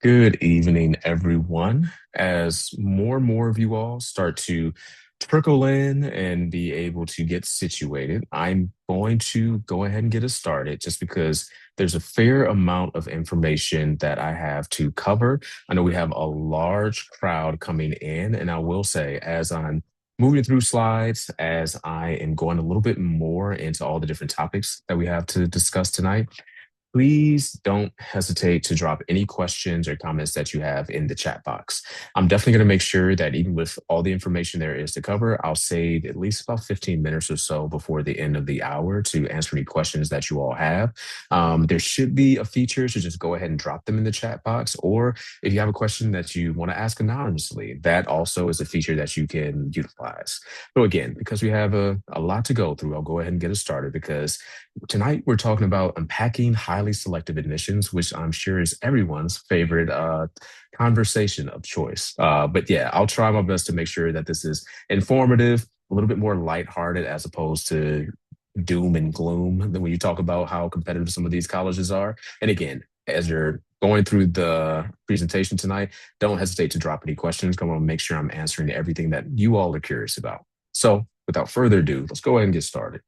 Good evening, everyone. As more and more of you all start to trickle in and be able to get situated, I'm going to go ahead and get us started just because there's a fair amount of information that I have to cover. I know we have a large crowd coming in, and I will say, as I'm moving through slides, as I am going a little bit more into all the different topics that we have to discuss tonight, please don't hesitate to drop any questions or comments that you have in the chat box. I'm definitely going to make sure that even with all the information there is to cover, I'll save at least about 15 minutes or so before the end of the hour to answer any questions that you all have. There should be a feature to just go ahead and drop them in the chat box, or if you have a question that you want to ask anonymously, that also is a feature that you can utilize. So again, because we have a lot to go through, I'll go ahead and get us started because tonight, we're talking about unpacking highly selective admissions, which I'm sure is everyone's favorite conversation of choice. But yeah, I'll try my best to make sure that this is informative, a little bit more lighthearted as opposed to doom and gloom than when you talk about how competitive some of these colleges are. And again, as you're going through the presentation tonight, don't hesitate to drop any questions. I want to make sure I'm answering everything that you all are curious about. So without further ado, let's go ahead and get started.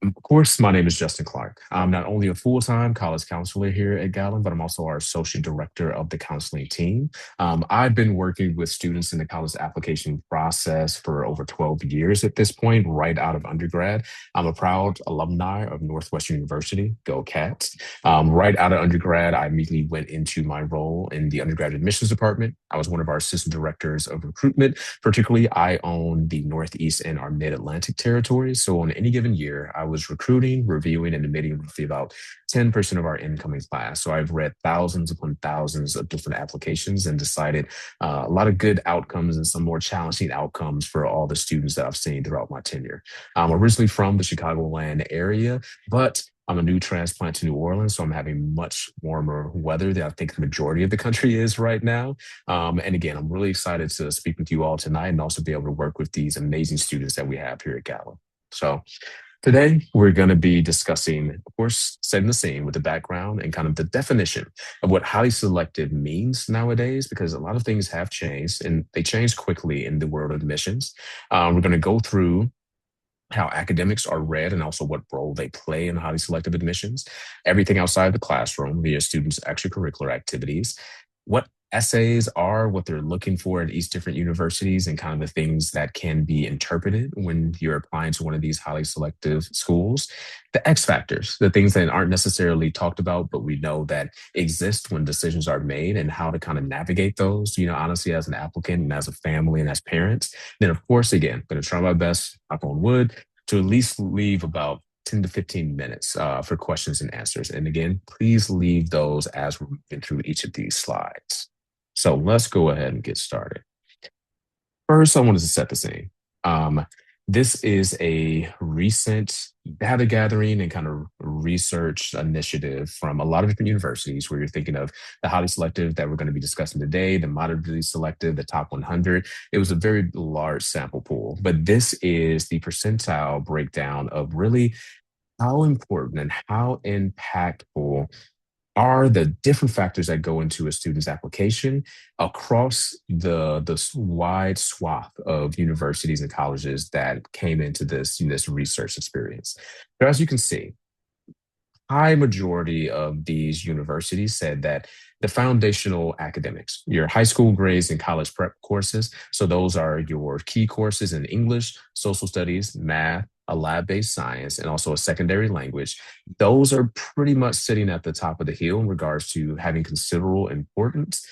Of course, my name is Justin Clark. I'm not only a full-time college counselor here at Galin, but I'm also our associate director of the counseling team. I've been working with students in the college application process for over 12 years at this point, right out of undergrad. I'm a proud alumni of Northwestern University, go Cats. Right out of undergrad, I immediately went into my role in the undergrad admissions department. I was one of our assistant directors of recruitment. Particularly, I own the Northeast and our Mid-Atlantic territories. So on any given year, I was recruiting, reviewing, and admitting roughly about 10% of our incoming class. So I've read thousands upon thousands of different applications and decided a lot of good outcomes and some more challenging outcomes for all the students that I've seen throughout my tenure. I'm originally from the Chicagoland area, but I'm a new transplant to New Orleans, so I'm having much warmer weather than I think the majority of the country is right now. And again, I'm really excited to speak with you all tonight and also be able to work with these amazing students that we have here at Gallup. So today, we're going to be discussing, of course, setting the scene with the background and kind of the definition of what highly selective means nowadays, because a lot of things have changed and they change quickly in the world of admissions. We're going to go through how academics are read and also what role they play in highly selective admissions, everything outside the classroom via students' extracurricular activities, what essays are, what they're looking for at each different universities, and kind of the things that can be interpreted when you're applying to one of these highly selective schools, the X factors, the things that aren't necessarily talked about, but we know that exist when decisions are made and how to kind of navigate those, honestly, as an applicant and as a family and as parents. Then, of course, again, I'm going to try my best, knock on wood, to at least leave about 10 to 15 minutes for questions and answers. And again, please leave those as we're moving through each of these slides. So let's go ahead and get started. First, I wanted to set the scene. Um, this is a recent data gathering and kind of research initiative from a lot of different universities where you're thinking of the highly selective that we're going to be discussing today, the moderately selective, the top 100. It was a very large sample pool, but this is the percentile breakdown of really how important and how impactful are the different factors that go into a student's application across the wide swath of universities and colleges that came into this research experience. So as you can see, high majority of these universities said that the foundational academics, your high school grades and college prep courses, so those are your key courses in English, social studies, math, a lab-based science, and also a secondary language. Those are pretty much sitting at the top of the hill in regards to having considerable importance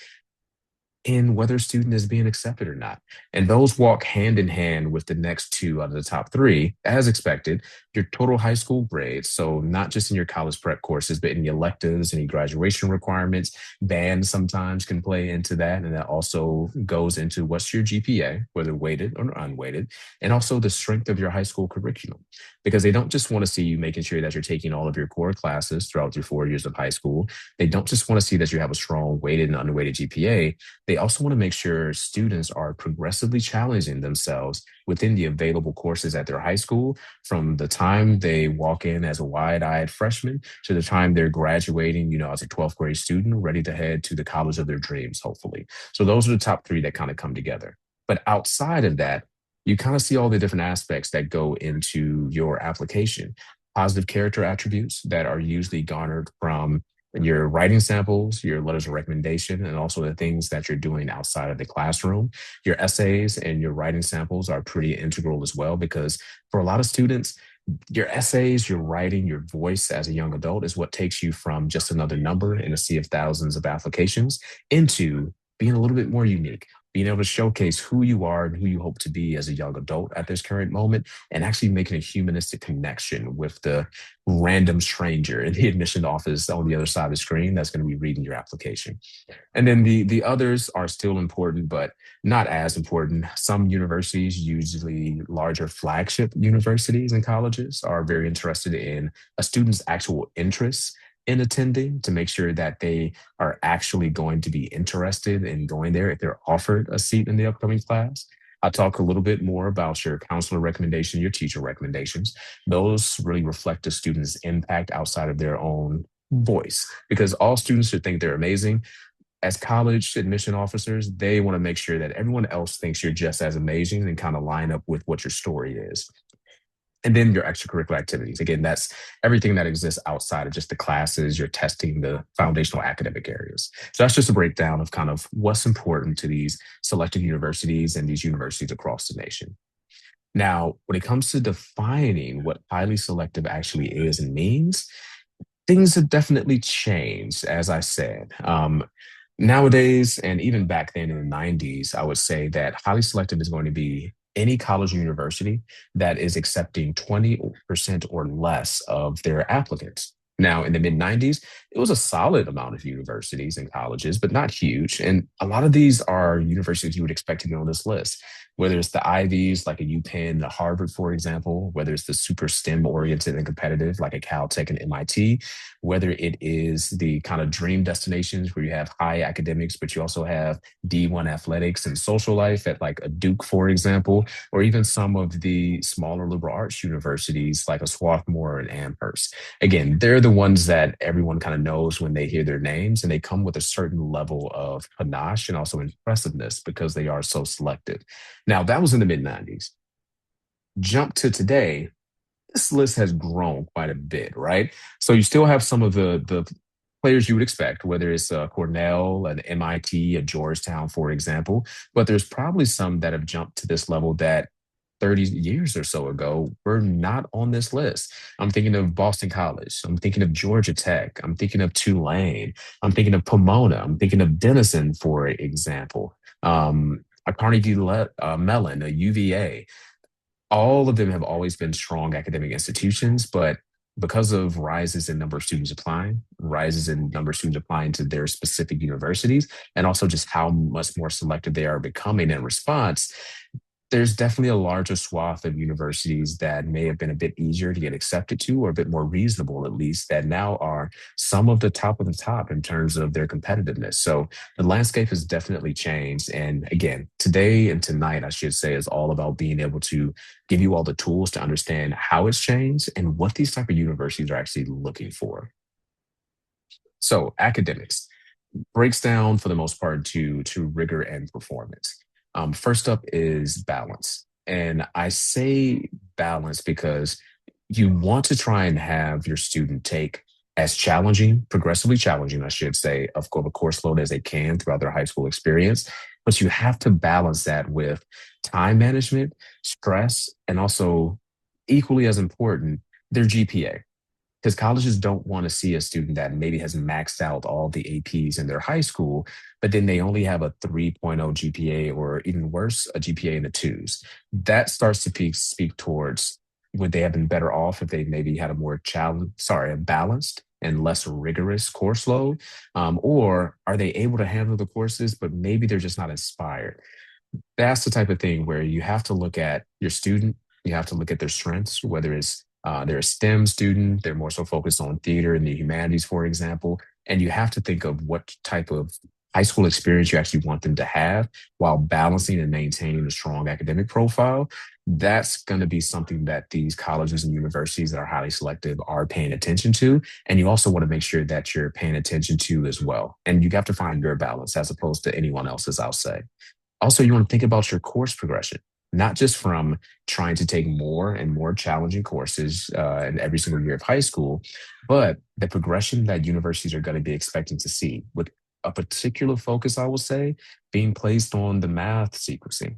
in whether a student is being accepted or not. And those walk hand in hand with the next two out of the top three, as expected, your total high school grades. So not just in your college prep courses, but in your electives, any graduation requirements, band sometimes can play into that. And that also goes into what's your GPA, whether weighted or unweighted, and also the strength of your high school curriculum. Because they don't just want to see you making sure that you're taking all of your core classes throughout your 4 years of high school. They don't just want to see that you have a strong weighted and unweighted GPA. They they also want to make sure students are progressively challenging themselves within the available courses at their high school from the time they walk in as a wide-eyed freshman to the time they're graduating, as a 12th grade student, ready to head to the college of their dreams, hopefully. So those are the top three that kind of come together. But outside of that, you kind of see all the different aspects that go into your application. Positive character attributes that are usually garnered from your writing samples, your letters of recommendation, and also the things that you're doing outside of the classroom. Your essays and your writing samples are pretty integral as well, because for a lot of students, your essays, your writing, your voice as a young adult is what takes you from just another number in a sea of thousands of applications into being a little bit more unique, being able to showcase who you are and who you hope to be as a young adult at this current moment, and actually making a humanistic connection with the random stranger in the admission office on the other side of the screen that's going to be reading your application. And then the others are still important, but not as important. Some universities, usually larger flagship universities and colleges, are very interested in a student's actual interests in attending to make sure that they are actually going to be interested in going there if they're offered a seat in the upcoming class. I'll talk a little bit more about your counselor recommendation, your teacher recommendations. Those really reflect the student's impact outside of their own voice, because all students should think they're amazing. As college admission officers, they want to make sure that everyone else thinks you're just as amazing and kind of line up with what your story is. And then your extracurricular activities. Again, that's everything that exists outside of just the classes, you're testing the foundational academic areas. So that's just a breakdown of kind of what's important to these selected universities and these universities across the nation. Now, when it comes to defining what highly selective actually is and means, things have definitely changed, as I said. Nowadays, and even back then in the 90s, I would say that highly selective is going to be any college or university that is accepting 20% or less of their applicants. Now, in the mid 90s, it was a solid amount of universities and colleges, but not huge. And a lot of these are universities you would expect to be on this list, whether it's the Ivies, like a UPenn, a Harvard, for example, whether it's the super STEM oriented and competitive, like a Caltech and MIT, whether it is the kind of dream destinations where you have high academics, but you also have D1 athletics and social life at like a Duke, for example, or even some of the smaller liberal arts universities like a Swarthmore and Amherst. Again, they're the ones that everyone kind of knows when they hear their names, and they come with a certain level of panache and also impressiveness because they are so selective. Now, that was in the mid 90s. Jump to today, this list has grown quite a bit, right? So you still have some of the players you would expect, whether it's Cornell, an MIT, a Georgetown, for example. But there's probably some that have jumped to this level that 30 years or so ago were not on this list. I'm thinking of Boston College. I'm thinking of Georgia Tech. I'm thinking of Tulane. I'm thinking of Pomona. I'm thinking of Denison, for example. A Mellon, a UVA. All of them have always been strong academic institutions, but because of rises in number of students applying, rises in number of students applying to their specific universities, and also just how much more selective they are becoming in response, there's definitely a larger swath of universities that may have been a bit easier to get accepted to, or a bit more reasonable, at least, that now are some of the top in terms of their competitiveness. So the landscape has definitely changed. And again, today and tonight, I should say, is all about being able to give you all the tools to understand how it's changed and what these type of universities are actually looking for. So academics breaks down for the most part to rigor and performance. First up is balance. And I say balance because you want to try and have your student take as challenging, progressively challenging, I should say, of a course load as they can throughout their high school experience. But you have to balance that with time management, stress, and also equally as important, their GPA, because colleges don't want to see a student that maybe has maxed out all the APs in their high school, but then they only have a 3.0 GPA, or even worse, a GPA in the twos. That starts to speak towards, would they have been better off if they maybe had a more a balanced and less rigorous course load? Or are they able to handle the courses, but maybe they're just not inspired? That's the type of thing where you have to look at your student, you have to look at their strengths, whether it's they're a STEM student, they're more so focused on theater and the humanities, for example. And you have to think of what type of high school experience you actually want them to have while balancing and maintaining a strong academic profile, that's going to be something that these colleges and universities that are highly selective are paying attention to. And you also want to make sure that you're paying attention to as well. And you have to find your balance as opposed to anyone else's, I'll say. Also, you want to think about your course progression, not just from trying to take more and more challenging courses in every single year of high school, but the progression that universities are going to be expecting to see with a particular focus, I will say, being placed on the math sequencing.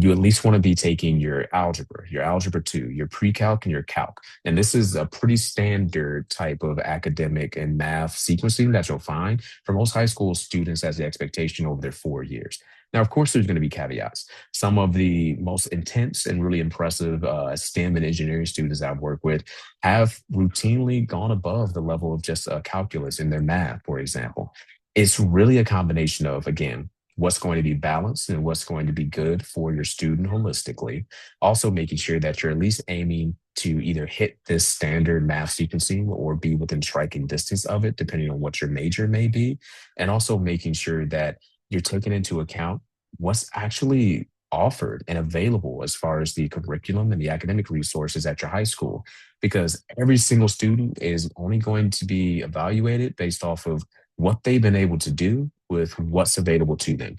You at least want to be taking your algebra 2, your pre-calc, and your calc. And this is a pretty standard type of academic and math sequencing that you'll find for most high school students as the expectation over their 4 years. Now, of course, there's going to be caveats. Some of the most intense and really impressive STEM and engineering students I've worked with have routinely gone above the level of just calculus in their math, for example. It's really a combination of, again, what's going to be balanced and what's going to be good for your student holistically. Also, making sure that you're at least aiming to either hit this standard math sequencing or be within striking distance of it, depending on what your major may be. And also making sure that you're taking into account what's actually offered and available as far as the curriculum and the academic resources at your high school, because every single student is only going to be evaluated based off of what they've been able to do with what's available to them.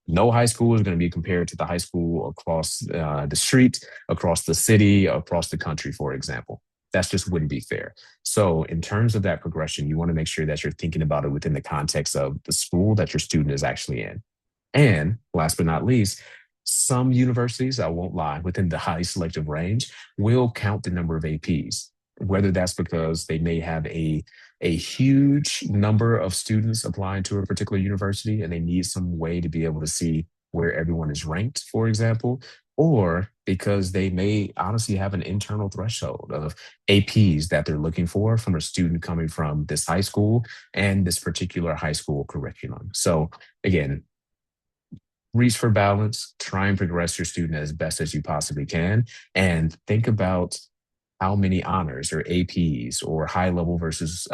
No high school is going to be compared to the high school across the street, across the city, across the country, for example. That's just wouldn't be fair. So, in terms of that progression, you want to make sure that you're thinking about it within the context of the school that your student is actually in. And last but not least, some universities, I won't lie, within the highly selective range will count the number of APs, whether that's because they may have a huge number of students applying to a particular university and they need some way to be able to see where everyone is ranked, for example, or because they may honestly have an internal threshold of APs that they're looking for from a student coming from this high school and this particular high school curriculum. So, again, reach for balance, try and progress your student as best as you possibly can, and think about how many honors or APs or high level versus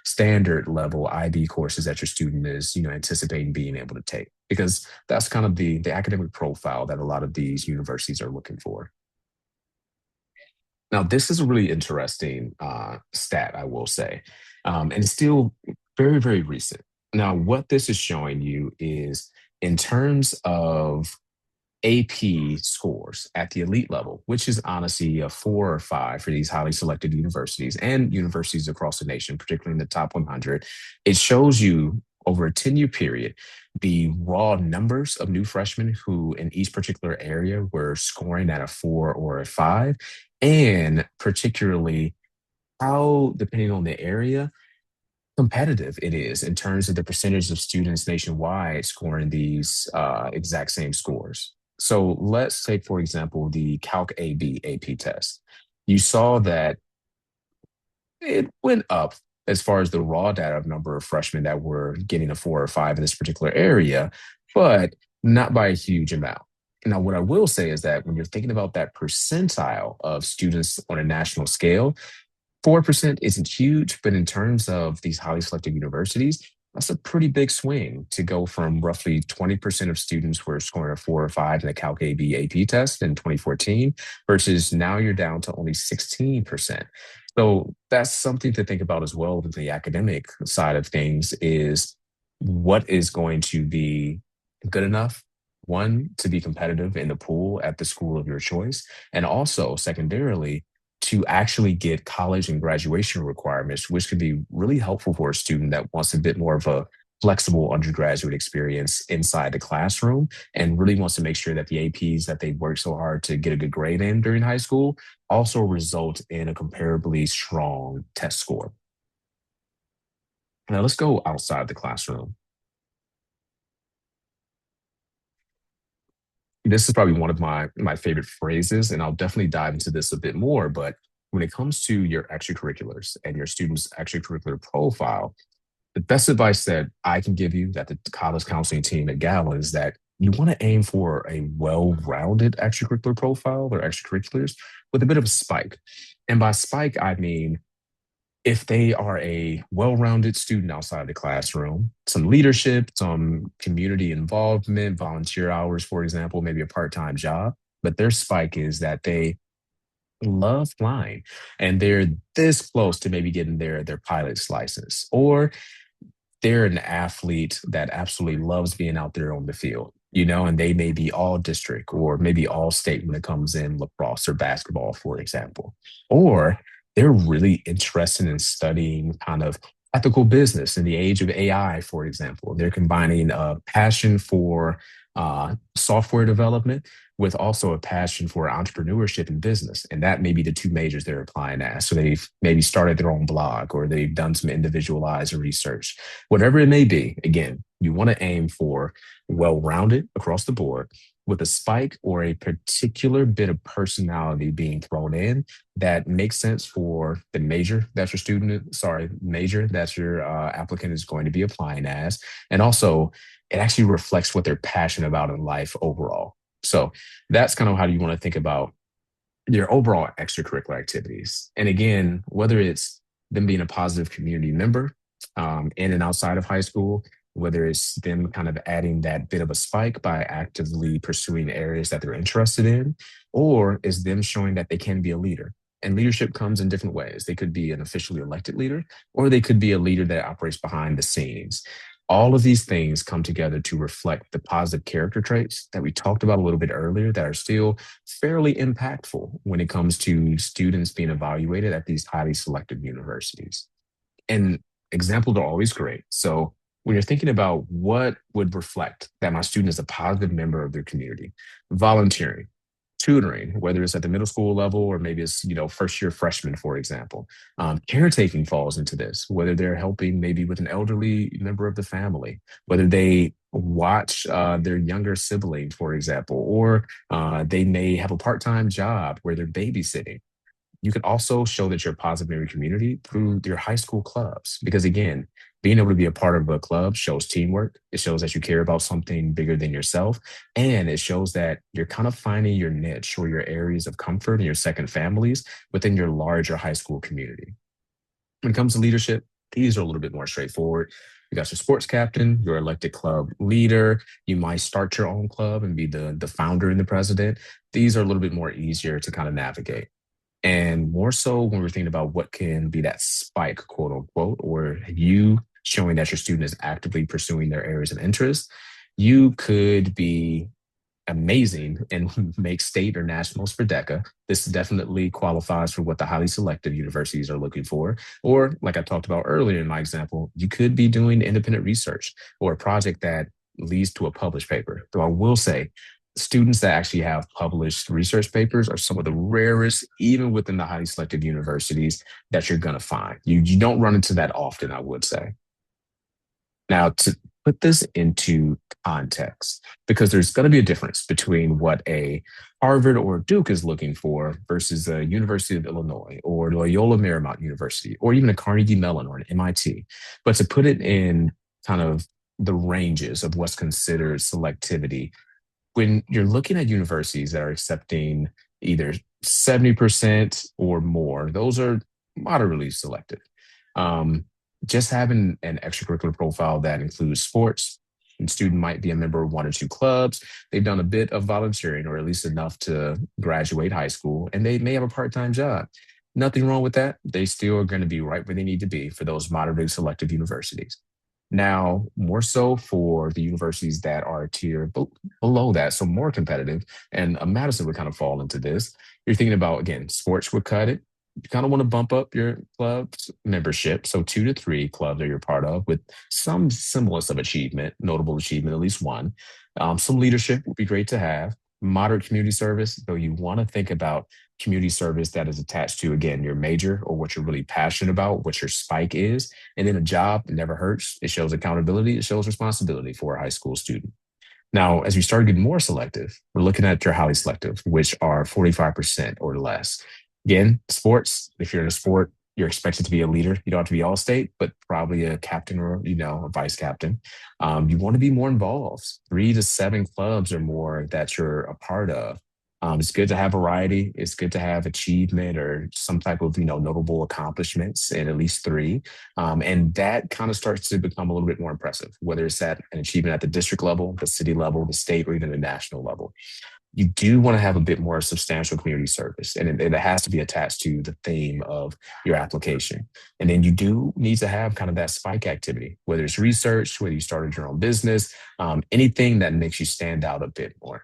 standard level IB courses that your student is, anticipating being able to take, because that's kind of the academic profile that a lot of these universities are looking for. Now, this is a really interesting stat, I will say, and it's still very, very recent. Now, what this is showing you is in terms of AP scores at the elite level, which is honestly a 4 or 5 for these highly selected universities and universities across the nation, particularly in the top 100. It shows you over a 10-year period the raw numbers of new freshmen who in each particular area were scoring at a 4 or a 5, and particularly how, depending on the area, competitive it is in terms of the percentage of students nationwide scoring these exact same scores. So let's take, for example, the Calc AB AP test. You saw that it went up as far as the raw data of number of freshmen that were getting a 4 or 5 in this particular area, but not by a huge amount. Now, what I will say is that when you're thinking about that percentile of students on a national scale, 4% isn't huge, but in terms of these highly selective universities, that's a pretty big swing to go from roughly 20% of students were scoring a 4 or 5 in the Calc AB AP test in 2014 versus now you're down to only 16%. So that's something to think about as well with the academic side of things is what is going to be good enough, one, to be competitive in the pool at the school of your choice, and also secondarily, to actually get college and graduation requirements, which could be really helpful for a student that wants a bit more of a flexible undergraduate experience inside the classroom and really wants to make sure that the APs that they work so hard to get a good grade in during high school also result in a comparably strong test score. Now let's go outside the classroom. This is probably one of my favorite phrases, and I'll definitely dive into this a bit more. But when it comes to your extracurriculars and your students' extracurricular profile, the best advice that I can give you that the college counseling team at Galin is that you want to aim for a well-rounded extracurricular profile or extracurriculars with a bit of a spike. And by spike, I mean If they are a well-rounded student outside of the classroom, some leadership, some community involvement, volunteer hours, for example, maybe a part-time job, but their spike is that they love flying and they're this close to maybe getting their pilot's license, or they're an athlete that absolutely loves being out there on the field, and they may be all district or maybe all state when it comes in lacrosse or basketball, for example. Or they're really interested in studying kind of ethical business in the age of AI, for example. They're combining a passion for software development with also a passion for entrepreneurship and business. And that may be the two majors they're applying as. So they've maybe started their own blog or they've done some individualized research. Whatever it may be, again, you want to aim for well rounded across the board with a spike or a particular bit of personality being thrown in that makes sense for the major that your student, sorry, major that your applicant is going to be applying as. And also, it actually reflects what they're passionate about in life overall. So that's kind of how you want to think about your overall extracurricular activities. And again, whether it's them being a positive community member in and outside of high school, whether it's them kind of adding that bit of a spike by actively pursuing areas that they're interested in, or is them showing that they can be a leader. And leadership comes in different ways. They could be an officially elected leader, or they could be a leader that operates behind the scenes. All of these things come together to reflect the positive character traits that we talked about a little bit earlier that are still fairly impactful when it comes to students being evaluated at these highly selective universities. And examples are always great. So when you're thinking about what would reflect that my student is a positive member of their community, volunteering, tutoring, whether it's at the middle school level or maybe it's, first year freshman, for example. Caretaking falls into this, whether they're helping maybe with an elderly member of the family, whether they watch their younger sibling, for example, or they may have a part-time job where they're babysitting. You can also show that you're a positive in your community through your high school clubs. Because again, being able to be a part of a club shows teamwork. It shows that you care about something bigger than yourself. And it shows that you're kind of finding your niche or your areas of comfort and your second families within your larger high school community. When it comes to leadership, these are a little bit more straightforward. You got your sports captain, your elected club leader. You might start your own club and be the founder and the president. These are a little bit more easier to kind of navigate. And more so when we're thinking about what can be that spike, quote unquote, or you showing that your student is actively pursuing their areas of interest, you could be amazing and make state or nationals for DECA. This definitely qualifies for what the highly selective universities are looking for. Or, like I talked about earlier in my example, you could be doing independent research or a project that leads to a published paper. Though I will say, students that actually have published research papers are some of the rarest, even within the highly selective universities, that you're going to find. You don't run into that often, I would say. Now, to put this into context, because there's going to be a difference between what a Harvard or Duke is looking for versus the University of Illinois or Loyola Marymount University or even a Carnegie Mellon or an MIT. But to put it in kind of the ranges of what's considered selectivity, when you're looking at universities that are accepting either 70% or more, those are moderately selective. Um, just having an extracurricular profile that includes sports, and student might be a member of one or two clubs. They've done a bit of volunteering, or at least enough to graduate high school, and they may have a part-time job. Nothing wrong with that. They still are going to be right where they need to be for those moderately selective universities. Now, more so for the universities that are a tier below that, so more competitive, and Madison would kind of fall into this. You're thinking about, again, sports would cut it. You kind of want to bump up your club's membership. So 2 to 3 clubs that you're part of with some semblance of achievement, notable achievement, at least one. Some leadership would be great to have. Moderate community service, though you want to think about community service that is attached to, again, your major or what you're really passionate about, what your spike is. And then a job never hurts. It shows accountability, it shows responsibility for a high school student. Now, as we start getting more selective, we're looking at your highly selective, which are 45% or less. Again, sports, if you're in a sport, you're expected to be a leader. You don't have to be all state, but probably a captain or, a vice captain. You want to be more involved. 3 to 7 clubs or more that you're a part of. It's good to have variety. It's good to have achievement or some type of notable accomplishments in at least three, and that kind of starts to become a little bit more impressive. Whether it's at an achievement at the district level, the city level, the state, or even the national level, you do want to have a bit more substantial community service, and it has to be attached to the theme of your application. And then you do need to have kind of that spike activity, whether it's research, whether you started your own business, anything that makes you stand out a bit more.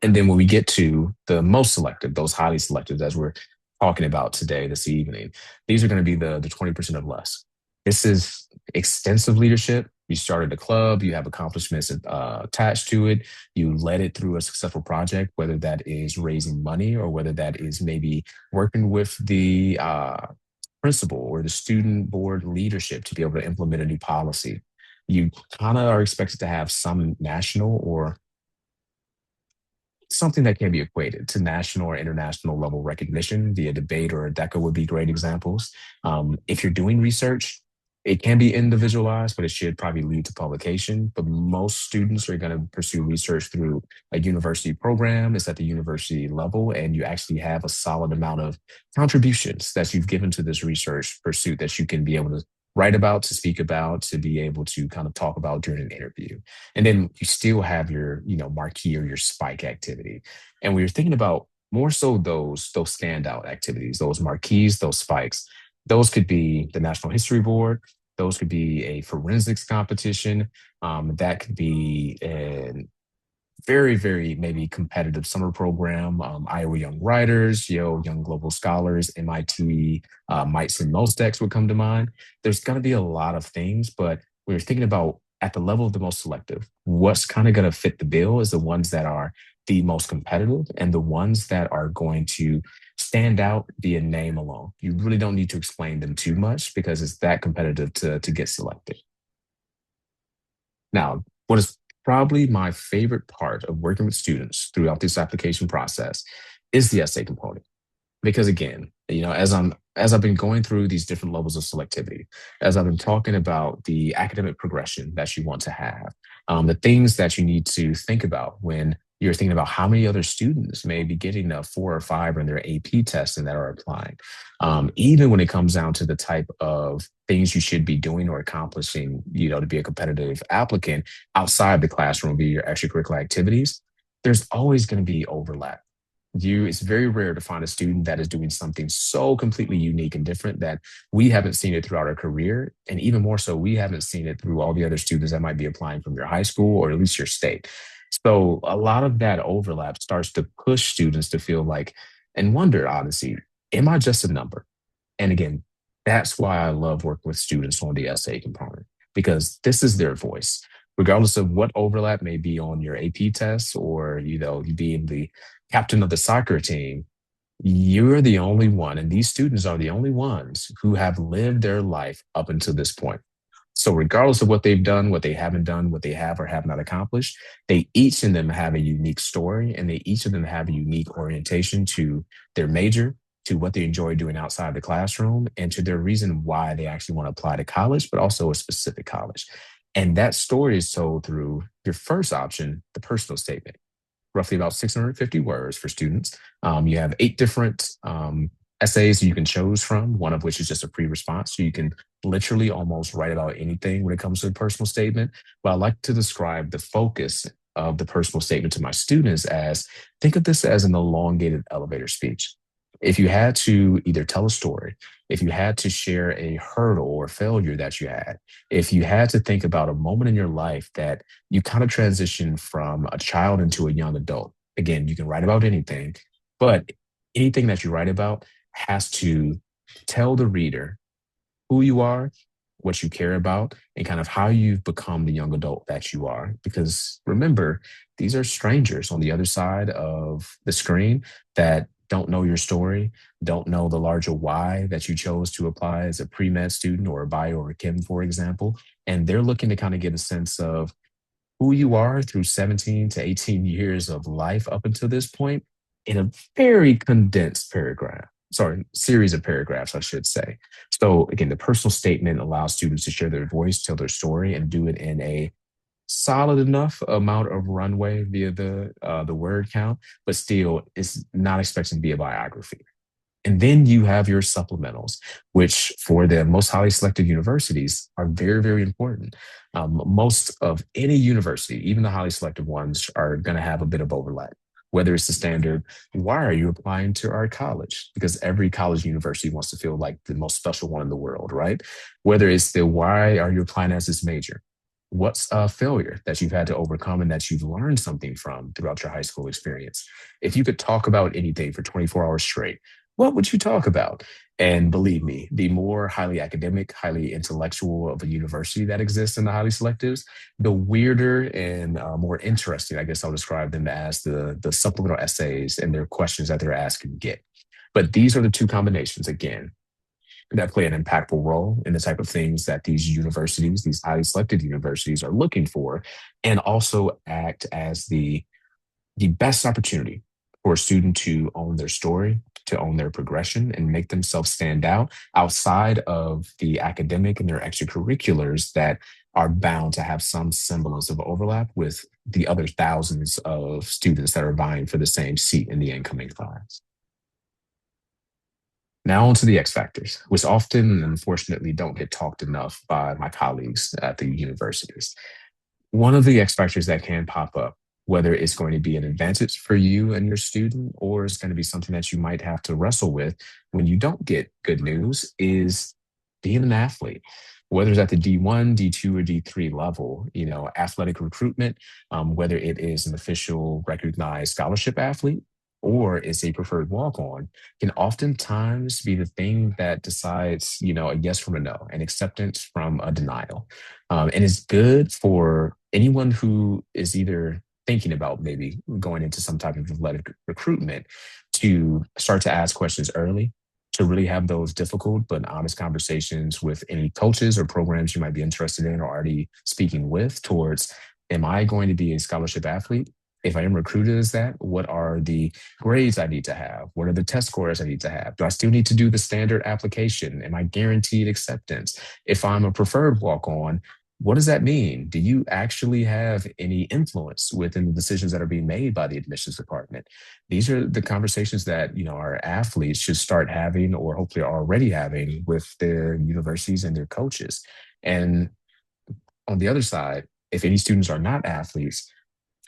And then when we get to the most selective, those highly selective, as we're talking about today, this evening, these are going to be the 20% of less. This is extensive leadership. You started a club, you have accomplishments attached to it, you led it through a successful project, whether that is raising money or whether that is maybe working with the principal or the student board leadership to be able to implement a new policy. You kind of are expected to have some national or something that can be equated to national or international level recognition via debate or a DECA would be great examples. If you're doing research, it can be individualized, but it should probably lead to publication. But most students are going to pursue research through a university program. It's at the university level, and you actually have a solid amount of contributions that you've given to this research pursuit that you can be able to write about, to speak about, to be able to kind of talk about during an interview. And then you still have your, marquee or your spike activity. And we are thinking about more so those standout activities, those marquees, those spikes. Those could be the National History Board. Those could be a forensics competition. That could be an very, very maybe competitive summer program. Iowa Young Writers, Yale Young Global Scholars, MIT, Mites and Mostex would come to mind. There's going to be a lot of things, but we're thinking about at the level of the most selective, what's kind of going to fit the bill is the ones that are the most competitive and the ones that are going to stand out via name alone. You really don't need to explain them too much because it's that competitive to get selected. Now, what is probably my favorite part of working with students throughout this application process is the essay component. Because again, as I've been going through these different levels of selectivity, as I've been talking about the academic progression that you want to have, the things that you need to think about when you're thinking about how many other students may be getting a 4 or 5 in their AP test and that are applying. Even when it comes down to the type of things you should be doing or accomplishing, to be a competitive applicant outside the classroom via your extracurricular activities, there's always going to be overlap. It's very rare to find a student that is doing something so completely unique and different that we haven't seen it throughout our career. And even more so, we haven't seen it through all the other students that might be applying from your high school or at least your state. So a lot of that overlap starts to push students to feel like and wonder, honestly, am I just a number? And again, that's why I love working with students on the essay component because this is their voice. Regardless of what overlap may be on your AP tests or, you being the captain of the soccer team, you're the only one, and these students are the only ones who have lived their life up until this point. So, regardless of what they've done, what they haven't done, what they have or have not accomplished, they each of them have a unique story and they each of them have a unique orientation to their major, to what they enjoy doing outside the classroom, and to their reason why they actually want to apply to college, but also a specific college. And that story is told through your first option, the personal statement, roughly about 650 words for students. You have 8 different essays you can choose from, one of which is just a pre-response. So you can literally almost write about anything when it comes to a personal statement. But I like to describe the focus of the personal statement to my students as think of this as an elongated elevator speech. If you had to either tell a story, if you had to share a hurdle or failure that you had, if you had to think about a moment in your life that you kind of transitioned from a child into a young adult, again, you can write about anything, but anything that you write about has to tell the reader who you are, what you care about, and kind of how you've become the young adult that you are. Because remember, these are strangers on the other side of the screen that don't know your story, don't know the larger why that you chose to apply as a pre-med student or a bio or a chem, for example. And they're looking to kind of get a sense of who you are through 17 to 18 years of life up until this point in a very condensed paragraph. Sorry, series of paragraphs, I should say. So again, the personal statement allows students to share their voice, tell their story, and do it in a solid enough amount of runway via the word count, but still it's not expected to be a biography. And then you have your supplementals, which for the most highly selected universities are very, very important. Most of any university, even the highly selective ones, are going to have a bit of overlap. Whether it's the standard, why are you applying to our college? Because every college university wants to feel like the most special one in the world, right? Whether it's the why are you applying as this major? What's a failure that you've had to overcome and that you've learned something from throughout your high school experience? If you could talk about anything for 24 hours straight, what would you talk about? And believe me, the more highly academic, highly intellectual of a university that exists in the highly selectives, the weirder and more interesting, I guess I'll describe them as the supplemental essays and their questions that they're asking get. But these are the two combinations, again, that play an impactful role in the type of things that these universities, these highly selected universities, are looking for, and also act as the best opportunity for a student to own their story, to own their progression, and make themselves stand out outside of the academic and their extracurriculars that are bound to have some semblance of overlap with the other thousands of students that are vying for the same seat in the incoming class. Now, on to the X factors, which often, unfortunately, don't get talked enough by my colleagues at the universities. One of the X factors that can pop up, whether it's going to be an advantage for you and your student, or it's going to be something that you might have to wrestle with when you don't get good news, is being an athlete. Whether it's at the D1, D2, or D3 level, athletic recruitment, whether it is an official recognized scholarship athlete or it's a preferred walk on, can oftentimes be the thing that decides, a yes from a no, an acceptance from a denial. And it's good for anyone who is either thinking about maybe going into some type of athletic recruitment to start to ask questions early, to really have those difficult but honest conversations with any coaches or programs you might be interested in or already speaking with towards, am I going to be a scholarship athlete? If I am recruited as that, what are the grades I need to have? What are the test scores I need to have? Do I still need to do the standard application? Am I guaranteed acceptance? If I'm a preferred walk on, what does that mean? Do you actually have any influence within the decisions that are being made by the admissions department? These are the conversations that, our athletes should start having or hopefully are already having with their universities and their coaches. And on the other side, if any students are not athletes,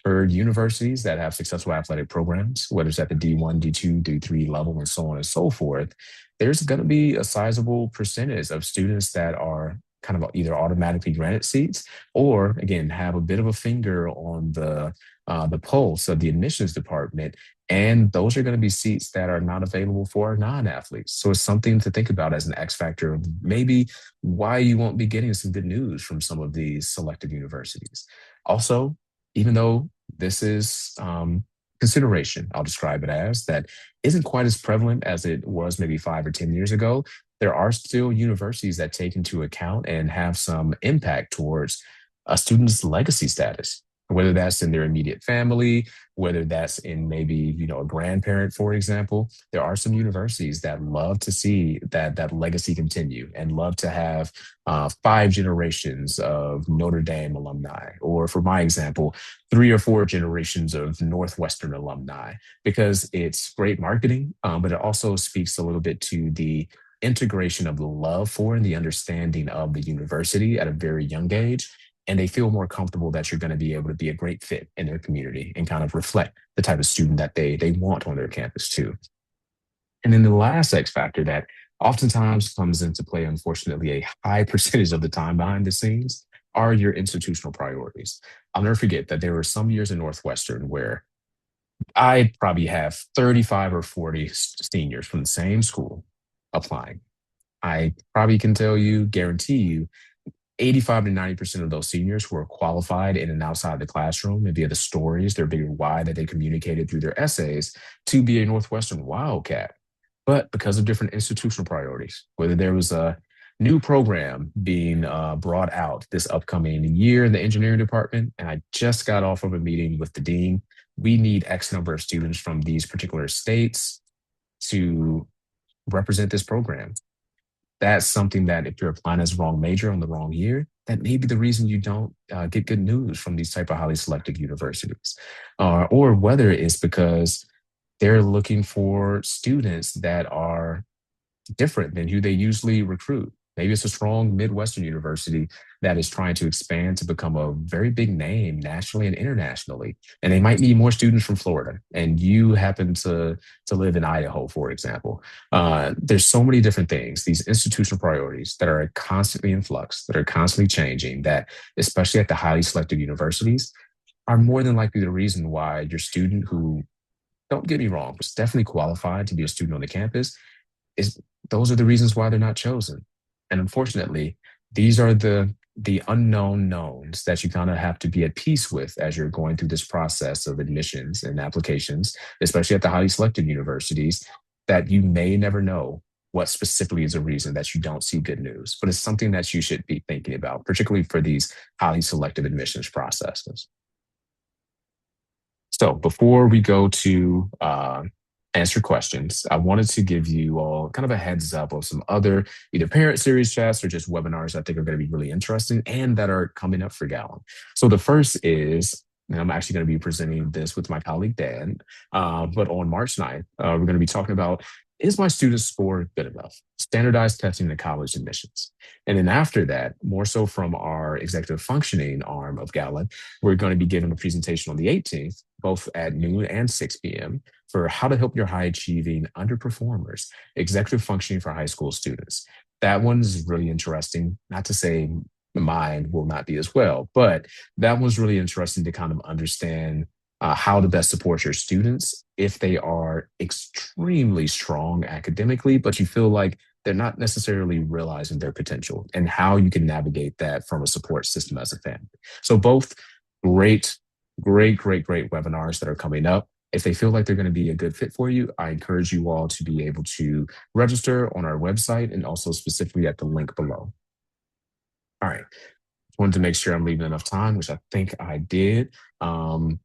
for universities that have successful athletic programs, whether it's at the D1, D2, D3 level, and so on and so forth, there's going to be a sizable percentage of students that are kind of either automatically granted seats or, again, have a bit of a finger on the pulse of the admissions department. And those are going to be seats that are not available for non-athletes. So it's something to think about as an X factor of maybe why you won't be getting some good news from some of these selected universities. Also, even though this is consideration, I'll describe it as, that isn't quite as prevalent as it was maybe 5 or 10 years ago. There are still universities that take into account and have some impact towards a student's legacy status, whether that's in their immediate family, whether that's in maybe, a grandparent, for example. There are some universities that love to see that legacy continue and love to have 5 generations of Notre Dame alumni, or for my example, 3 or 4 generations of Northwestern alumni, because it's great marketing, but it also speaks a little bit to the integration of the love for and the understanding of the university at a very young age. And they feel more comfortable that you're going to be able to be a great fit in their community and kind of reflect the type of student that they want on their campus too. And then the last X factor that oftentimes comes into play, unfortunately, a high percentage of the time behind the scenes, are your institutional priorities. I'll never forget that there were some years in Northwestern where I probably have 35 or 40 seniors from the same school applying. I probably can tell you, guarantee you, 85 to 90% of those seniors who are qualified in and outside the classroom and via the stories, their bigger why that they communicated through their essays to be a Northwestern Wildcat. But because of different institutional priorities, whether there was a new program being brought out this upcoming year in the engineering department, and I just got off of a meeting with the dean, we need X number of students from these particular states to represent this program. that's something that if you're applying as wrong major on the wrong year, that may be the reason you don't get good news from these type of highly selective universities, or whether it's because they're looking for students that are different than who they usually recruit. Maybe it's a strong Midwestern university that is trying to expand to become a very big name nationally and internationally. And they might need more students from Florida. And you happen to live in Idaho, for example. There's so many different things, these institutional priorities that are constantly in flux, that are constantly changing, that especially at the highly selective universities, are more than likely the reason why your student who, don't get me wrong, was definitely qualified to be a student on the campus is those are the reasons why they're not chosen. And unfortunately, these are the unknown knowns that you kind of have to be at peace with as you're going through this process of admissions and applications, especially at the highly selected universities, that you may never know what specifically is a reason that you don't see good news. But it's something that you should be thinking about, particularly for these highly selective admissions processes. So before we go to answer questions, I wanted to give you all kind of a heads up of some other either parent series chats or just webinars I think are going to be really interesting and that are coming up for Gallon. So the first is, and I'm actually going to be presenting this with my colleague Dan, but on March 9th, we're going to be talking about, is my student score good enough? Standardized testing to college admissions. And then after that, more so from our executive functioning arm of Gallon, we're going to be giving a presentation on the 18th, both at noon and 6 p.m., for how to help your high achieving underperformers, executive functioning for high school students. That one's really interesting. Not to say mine will not be as well, but that one's really interesting to kind of understand how to best support your students if they are extremely strong academically, but you feel like they're not necessarily realizing their potential and how you can navigate that from a support system as a family. So both great, great webinars that are coming up. If they feel like they're going to be a good fit for you, I encourage you all to be able to register on our website and also specifically at the link below. All right. Wanted to make sure I'm leaving enough time, which I think I did. Um,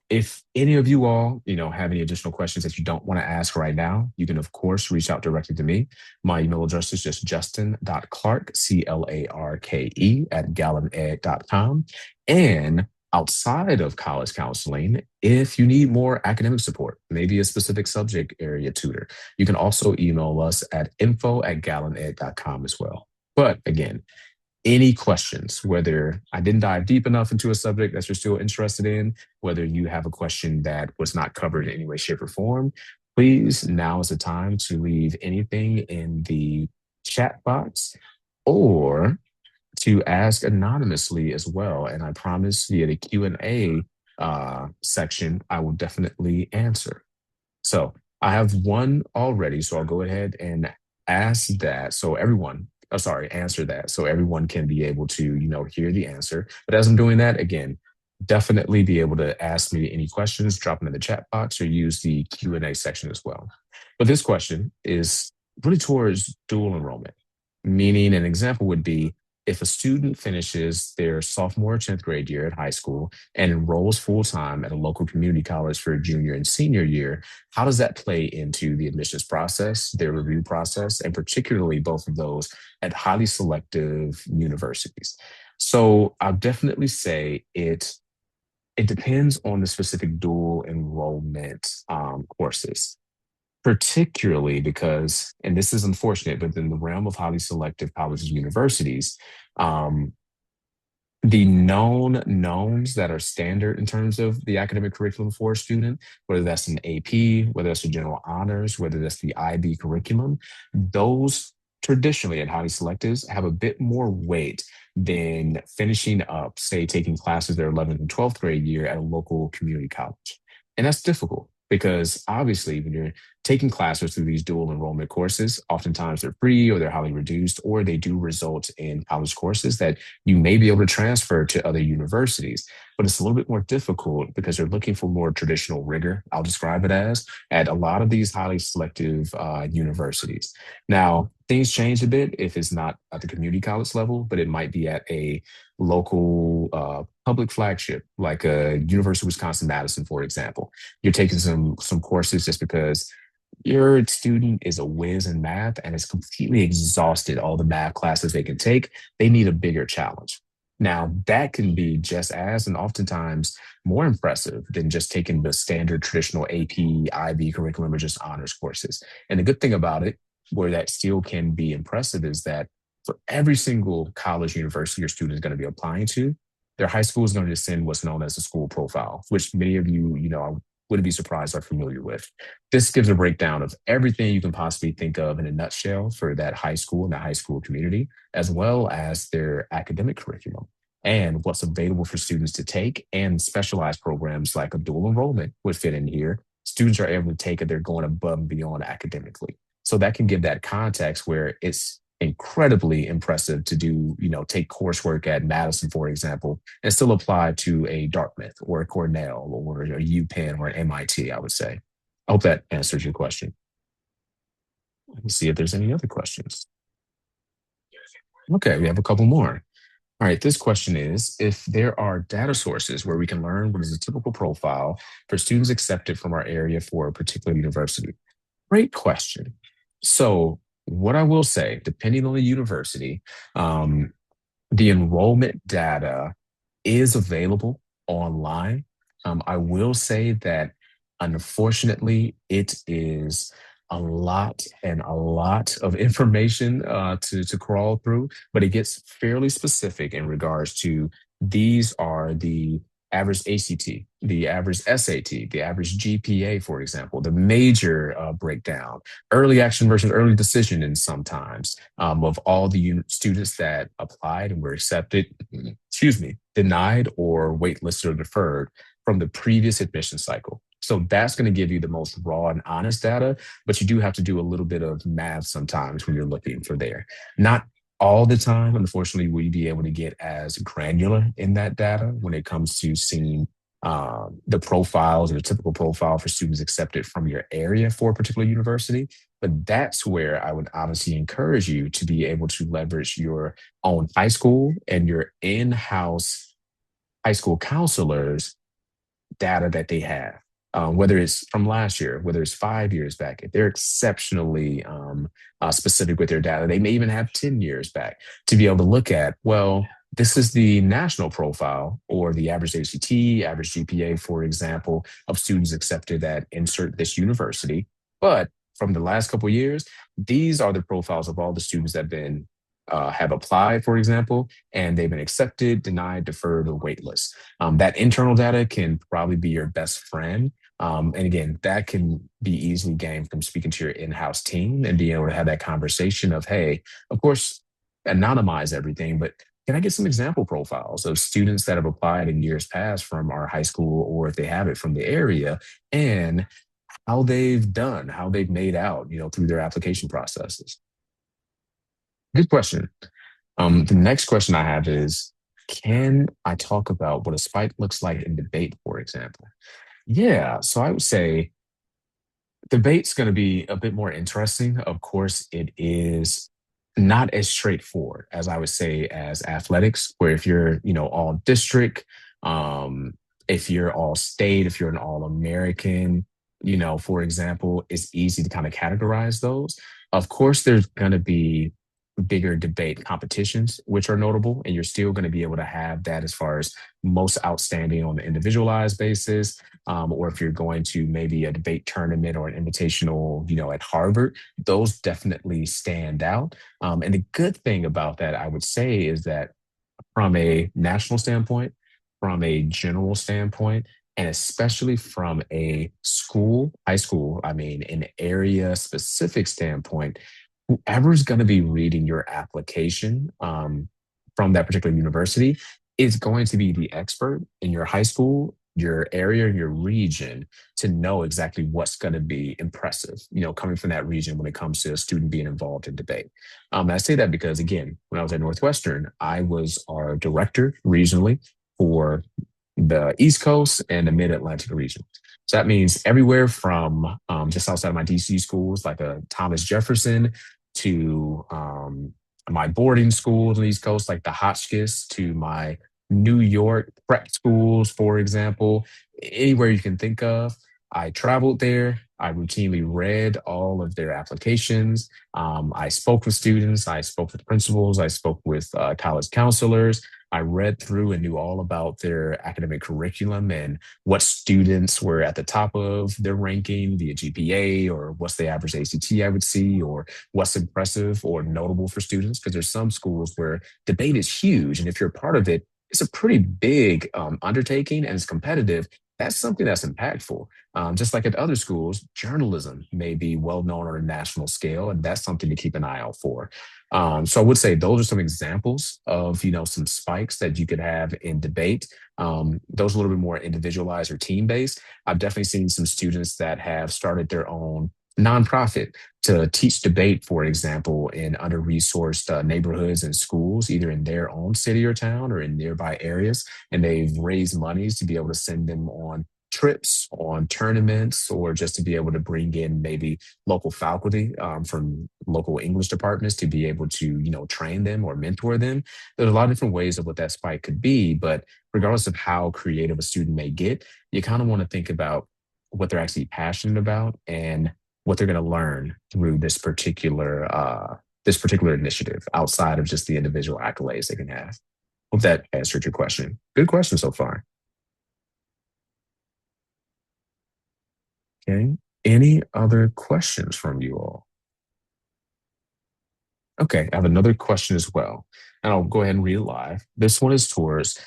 if any of you all, have any additional questions that you don't want to ask right now, you can of course reach out directly to me. My email address is just justin.clarke, CLARKE at galined.com. And outside of college counseling, if you need more academic support, maybe a specific subject area tutor, you can also email us at info@galined.com as well. But again, any questions, whether I didn't dive deep enough into a subject that you're still interested in, whether you have a question that was not covered in any way, shape, or form, please, now is the time to leave anything in the chat box or to ask anonymously as well. And I promise via the Q&A section, I will definitely answer. So I have one already, so I'll go ahead and ask that. So everyone, oh, sorry, answer that. So everyone can be able to, hear the answer. But as I'm doing that, again, definitely be able to ask me any questions, drop them in the chat box or use the Q&A section as well. But this question is really towards dual enrollment, meaning an example would be if a student finishes their sophomore or 10th grade year at high school and enrolls full time at a local community college for junior and senior year, how does that play into the admissions process, their review process, and particularly both of those at highly selective universities? So I'll definitely say it depends on the specific dual enrollment courses, particularly because, and this is unfortunate, but in the realm of highly selective colleges and universities, um, the known knowns that are standard in terms of the academic curriculum for a student, whether that's an AP, whether that's a general honors, whether that's the IB curriculum, those traditionally at highly selectives have a bit more weight than finishing up, say, taking classes their 11th and 12th grade year at a local community college. And that's difficult because obviously when you're taking classes through these dual enrollment courses, oftentimes they're free or they're highly reduced, or they do result in college courses that you may be able to transfer to other universities. But it's a little bit more difficult because they're looking for more traditional rigor, I'll describe it as, at a lot of these highly selective universities. Now, things change a bit if it's not at the community college level, but it might be at a local public flagship, like a University of Wisconsin-Madison, for example. You're taking some courses just because Your student is a whiz in math and is completely exhausted all the math classes they can take. They need a bigger challenge. Now, that can be just as and oftentimes more impressive than just taking the standard traditional AP, IB curriculum or just honors courses. And the good thing about it, where that still can be impressive, is that for every single college, university your student is going to be applying to, their high school is going to send what's known as a school profile, which many of you, I wouldn't be surprised are familiar with. This gives a breakdown of everything you can possibly think of in a nutshell for that high school and the high school community, as well as their academic curriculum and what's available for students to take. And specialized programs like a dual enrollment would fit in here. Students are able to take it, they're going above and beyond academically. So that can give that context where it's incredibly impressive to do, take coursework at Madison, for example, and still apply to a Dartmouth or a Cornell or a UPenn or an MIT, I would say. I hope that answers your question. Let me see if there's any other questions. Okay, we have a couple more. All right, this question is if there are data sources where we can learn what is a typical profile for students accepted from our area for a particular university. Great question. So, what I will say, depending on the university, um, the enrollment data is available online. I will say that unfortunately, it is a lot and a lot of information to crawl through, but it gets fairly specific in regards to these are the average ACT, the average SAT, the average GPA, for example, the major breakdown, early action versus early decision, and sometimes of all the students that applied and were accepted, excuse me, denied or waitlisted or deferred from the previous admission cycle. So that's going to give you the most raw and honest data, but you do have to do a little bit of math sometimes when you're looking for there. Not all the time, unfortunately, will you be able to get as granular in that data when it comes to seeing the profiles or the typical profile for students accepted from your area for a particular university. But that's where I would honestly encourage you to be able to leverage your own high school and your in house high school counselors data that they have, whether it's from last year, whether it's 5 years back. If they're exceptionally specific with their data, they may even have 10 years back to be able to look at, well, this is the national profile or the average ACT, average GPA, for example, of students accepted at insert this university. But from the last couple of years, these are the profiles of all the students that have applied, for example, and they've been accepted, denied, deferred, or waitlist. That internal data can probably be your best friend. And again, that can be easily gained from speaking to your in-house team and being able to have that conversation of, hey, of course, anonymize everything, but can I get some example profiles of students that have applied in years past from our high school, or if they have it from the area, and how they've done, how they've made out, through their application processes? Good question. The next question I have is, can I talk about what a spike looks like in debate, for example? Yeah, so I would say debate's going to be a bit more interesting. Of course, it is not as straightforward as I would say as athletics, where if you're, all district, if you're all state, if you're an all American, for example, it's easy to kind of categorize those. Of course, there's going to be bigger debate competitions, which are notable, and you're still going to be able to have that as far as most outstanding on the individualized basis, or if you're going to maybe a debate tournament or an invitational, at Harvard, those definitely stand out. And the good thing about that, I would say, is that from a national standpoint, from a general standpoint, and especially from a school, high school, I mean, an area specific standpoint, whoever's going to be reading your application from that particular university is going to be the expert in your high school, your area, your region to know exactly what's going to be impressive, coming from that region when it comes to a student being involved in debate. And I say that because, again, when I was at Northwestern, I was our director regionally for the East Coast and the Mid Atlantic region. So that means everywhere from just outside of my DC schools, like a Thomas Jefferson, to my boarding schools on the East Coast, like the Hotchkiss, to my New York prep schools, for example, anywhere you can think of. I traveled there. I routinely read all of their applications. I spoke with students, I spoke with principals, I spoke with college counselors. I read through and knew all about their academic curriculum and what students were at the top of their ranking via GPA, or what's the average ACT I would see, or what's impressive or notable for students. Because there's some schools where debate is huge. And if you're a part of it, it's a pretty big undertaking and it's competitive. That's something that's impactful. Just like at other schools, journalism may be well known on a national scale, and that's something to keep an eye out for. So I would say those are some examples of some spikes that you could have in debate. Those a little bit more individualized or team based. I've definitely seen some students that have started their own nonprofit to teach debate, for example, in under-resourced neighborhoods and schools, either in their own city or town or in nearby areas. And they've raised monies to be able to send them on trips, on tournaments, or just to be able to bring in maybe local faculty from local English departments to be able to, train them or mentor them. There's a lot of different ways of what that spike could be, but regardless of how creative a student may get, you kind of want to think about what they're actually passionate about and what they're going to learn through this particular initiative outside of just the individual accolades they can have. Hope that answered your question. Good question so far. Okay. Any other questions from you all? Okay, I have another question as well, and I'll go ahead and read it live. This one is towards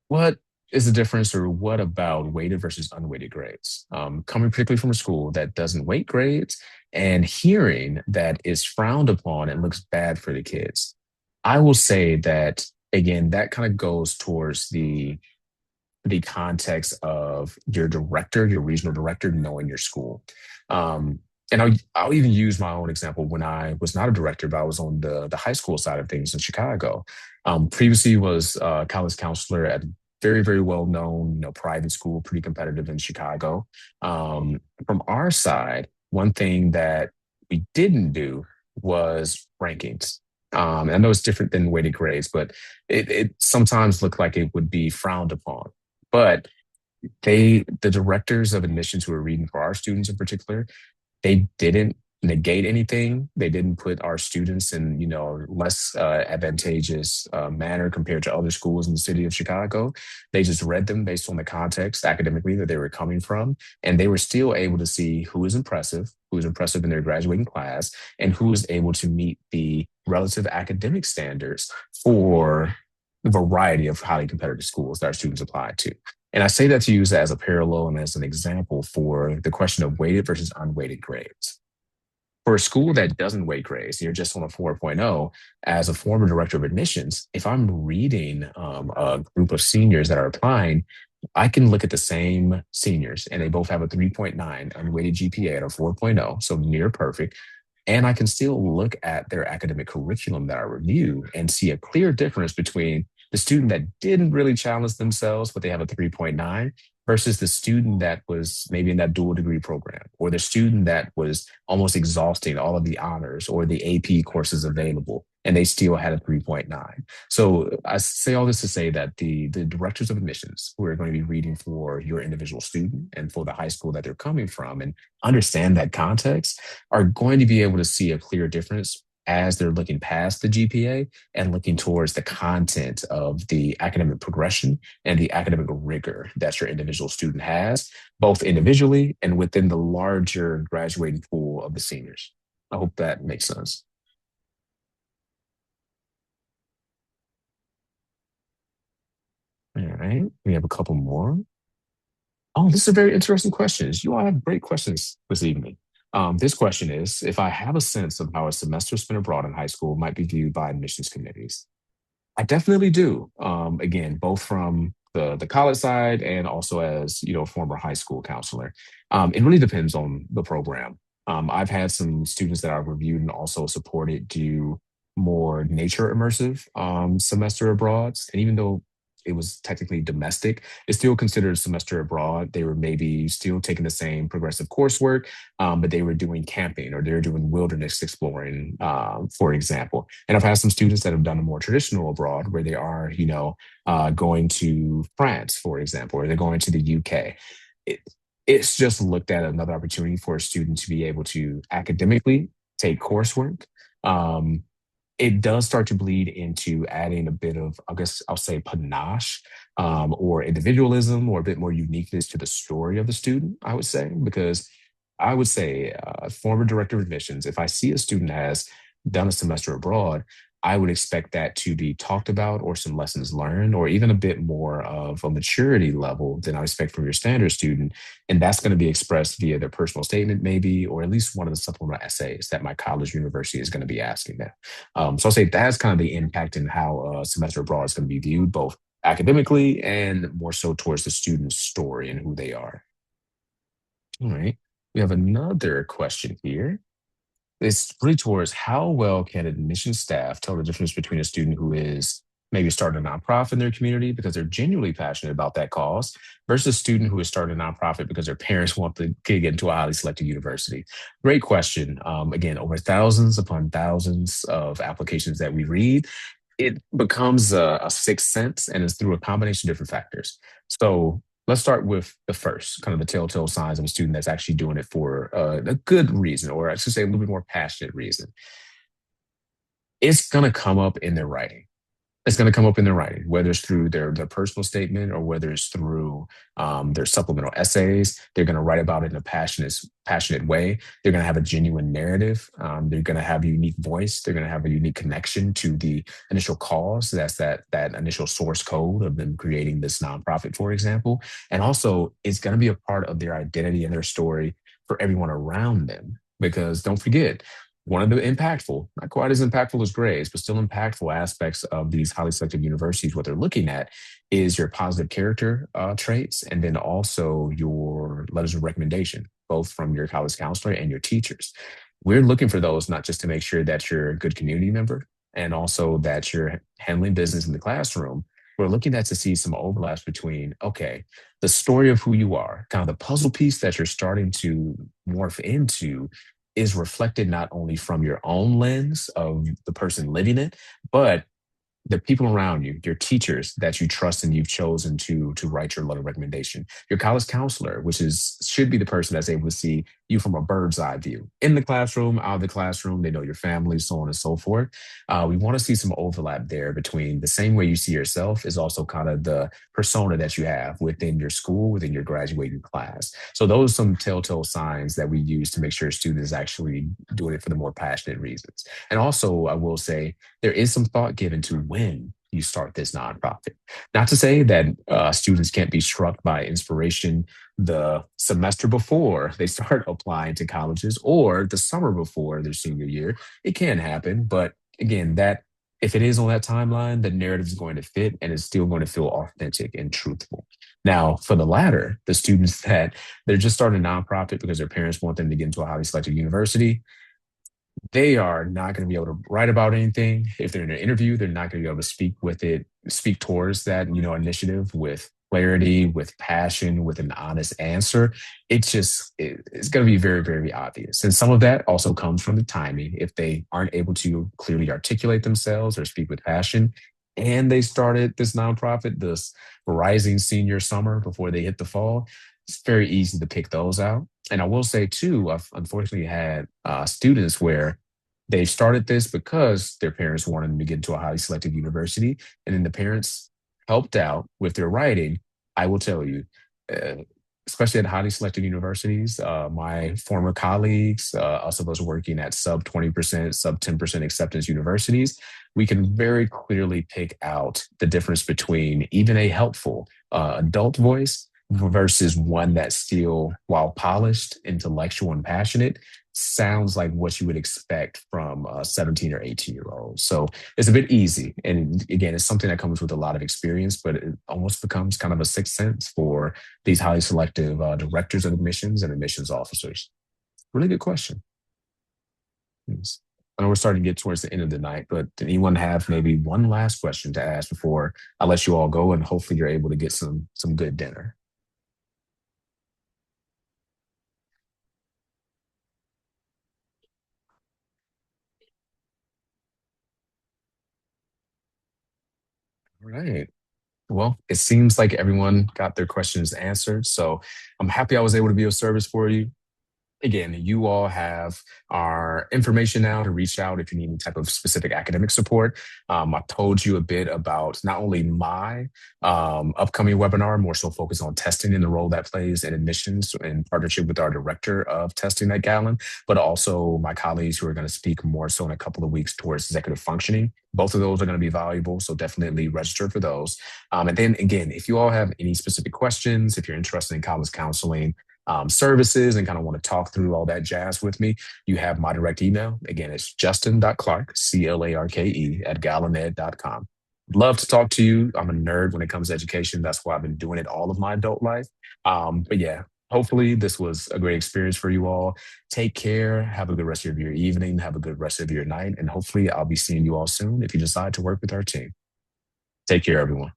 what is the difference, or what about weighted versus unweighted grades? Coming particularly from a school that doesn't weight grades and hearing that is frowned upon and looks bad for the kids. I will say that again, that kind of goes towards the context of your director, your regional director, knowing your school. And I'll even use my own example when I was not a director, but I was on the high school side of things in Chicago. Previously was a college counselor at a very, very well known, private school, pretty competitive in Chicago. From our side, one thing that we didn't do was rankings. And I know it's different than weighted grades, but it sometimes looked like it would be frowned upon. But the directors of admissions who were reading for our students in particular, they didn't negate anything. They didn't put our students in, less advantageous manner compared to other schools in the city of Chicago. They just read them based on the context academically that they were coming from, and they were still able to see who is impressive in their graduating class, and who is able to meet the relative academic standards for the variety of highly competitive schools that our students apply to. And I say that to use as a parallel and as an example for the question of weighted versus unweighted grades. For a school that doesn't weight grades, you're just on a 4.0, as a former director of admissions, if I'm reading a group of seniors that are applying, I can look at the same seniors and they both have a 3.9 unweighted GPA at a 4.0, so near perfect. And I can still look at their academic curriculum that I review and see a clear difference between the student that didn't really challenge themselves, but they have a 3.9, versus the student that was maybe in that dual degree program, or the student that was almost exhausting all of the honors or the AP courses available, and they still had a 3.9. So I say all this to say that the directors of admissions who are going to be reading for your individual student and for the high school that they're coming from and understand that context are going to be able to see a clear difference as they're looking past the GPA and looking towards the content of the academic progression and the academic rigor that your individual student has, both individually and within the larger graduating pool of the seniors. I hope that makes sense. All right, we have a couple more. Oh, this is a very interesting question. You all have great questions this evening. This question is, if I have a sense of how a semester spent abroad in high school might be viewed by admissions committees. I definitely do. Again, both from the college side and also as former high school counselor. It really depends on the program. I've had some students that I've reviewed and also supported do more nature immersive semester abroads, and even though it was technically domestic, it's still considered a semester abroad. They were maybe still taking the same progressive coursework, but they were doing camping or they were doing wilderness exploring, for example. And I've had some students that have done a more traditional abroad where they are, going to France, for example, or they're going to the UK. It, It's just looked at another opportunity for a student to be able to academically take coursework. Um, it does start to bleed into adding a bit of, I guess I'll say, panache, or individualism, or a bit more uniqueness to the story of the student, I would say, because I would say, former director of admissions, if I see a student has done a semester abroad, I would expect that to be talked about, or some lessons learned, or even a bit more of a maturity level than I expect from your standard student. And that's going to be expressed via their personal statement, maybe, or at least one of the supplemental essays that my college university is going to be asking them. So I'll say that's kind of the impact in how a semester abroad is going to be viewed, both academically and more so towards the student's story and who they are. All right. We have another question here. It's really towards how well can admission staff tell the difference between a student who is maybe starting a nonprofit in their community because they're genuinely passionate about that cause versus a student who is starting a nonprofit because their parents want the kid to get into a highly selected university? Great question. Again, over thousands upon thousands of applications that we read, it becomes a sixth sense, and it's through a combination of different factors. So let's start with the first, kind of the telltale signs of a student that's actually doing it for a good reason, or I should say a little bit more passionate reason. It's going to come up in their writing. It's going to come up in their writing, whether it's through their personal statement or whether it's through their supplemental essays. They're going to write about it in a passionate way. They're going to have a genuine narrative. They're going to have a unique voice. They're going to have a unique connection to the initial cause. That's that initial source code of them creating this nonprofit, for example. And also, it's going to be a part of their identity and their story for everyone around them. Because don't forget, one of the impactful, not quite as impactful as grades, but still impactful aspects of these highly selective universities, what they're looking at is your positive character traits, and then also your letters of recommendation, both from your college counselor and your teachers. We're looking for those not just to make sure that you're a good community member and also that you're handling business in the classroom. We're looking at to see some overlaps between, okay, the story of who you are, kind of the puzzle piece that you're starting to morph into is reflected not only from your own lens of the person living it, but the people around you, your teachers that you trust and you've chosen to write your letter of recommendation, your college counselor, which is should be the person that's able to see you from a bird's eye view in the classroom, out of the classroom. They know your family, so on and so forth. We want to see some overlap there between the same way you see yourself is also kind of the persona that you have within your school, within your graduating class. So those are some telltale signs that we use to make sure a student is actually doing it for the more passionate reasons. And also, I will say there is some thought given to when you start this nonprofit. Not to say that students can't be struck by inspiration the semester before they start applying to colleges or the summer before their senior year. It can happen, but again, that if it is on that timeline, the narrative is going to fit and it's still going to feel authentic and truthful. Now, for the latter, the students that they're just starting a nonprofit because their parents want them to get into a highly selected university, they are not going to be able to write about anything. If they're in an interview, they're not going to be able to speak towards that, initiative with clarity, with passion, with an honest answer. It's going to be very, very obvious. And some of that also comes from the timing. If they aren't able to clearly articulate themselves or speak with passion, and they started this nonprofit, this rising senior summer before they hit the fall, it's very easy to pick those out. And I will say too, I've unfortunately had students where they started this because their parents wanted them to get into a highly selective university, and then the parents helped out with their writing. I will tell you, uh, especially at highly selective universities, my former colleagues, us of us working at sub 20%, sub 10% acceptance universities, we can very clearly pick out the difference between even a helpful adult voice versus one that still, while polished, intellectual, and passionate, sounds like what you would expect from a 17 or 18-year old. So it's a bit easy. And again, it's something that comes with a lot of experience, but it almost becomes kind of a sixth sense for these highly selective directors of admissions and admissions officers. Really good question. Yes. I know we're starting to get towards the end of the night, but did anyone have maybe one last question to ask before I let you all go and hopefully you're able to get some good dinner? All right. Well, it seems like everyone got their questions answered. So I'm happy I was able to be of service for you. Again, you all have our information now to reach out if you need any type of specific academic support. I told you a bit about not only my upcoming webinar, more so focused on testing and the role that plays in admissions in partnership with our director of testing at Galin, but also my colleagues who are going to speak more so in a couple of weeks towards executive functioning. Both of those are going to be valuable, so definitely register for those. And then again, if you all have any specific questions, if you're interested in college counseling, services and kind of want to talk through all that jazz with me, you have my direct email. Again, it's justin.clarke, Clarke, at galined.com. Love to talk to you. I'm a nerd when it comes to education. That's why I've been doing it all of my adult life. But yeah, hopefully this was a great experience for you all. Take care. Have a good rest of your evening. Have a good rest of your night. And hopefully I'll be seeing you all soon if you decide to work with our team. Take care, everyone.